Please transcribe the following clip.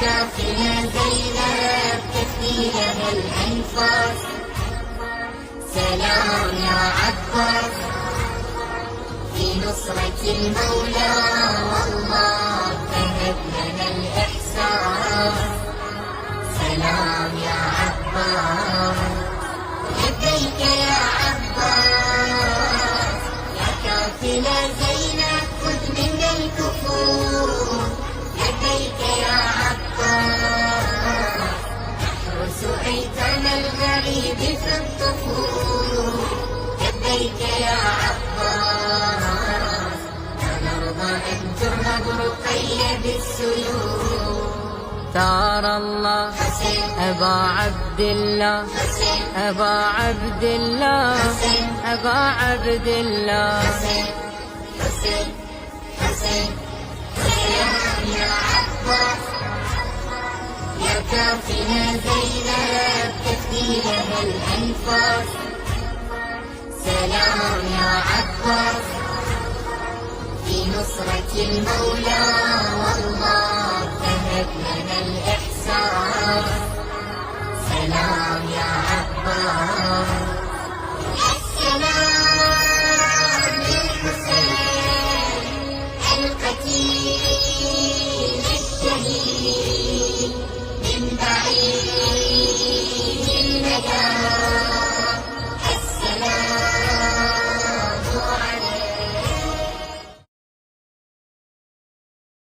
كافية زينب تفدي لها الأنفاس. سلام يا عباس في نصرة المولى، والله كتب لنا الإحساس. سلام يا عباس لبيك يا عباس، يا كافلة زينب خذ منا الكفور. لبيك يا عباس نحرس أيتام الغريب في الطفول. لبيك يا عباس لا نرضى أن ترهب رقية بالسيوف. ثار الله أبا عبد الله، أبا عبد الله، أبا عبد الله. حسين سلام يا عباس، يا كافية زينب تفدي لها الأنفاس. سلام يا عباس في نصرة المولى، والله كتب لنا الإحساس. سلام يا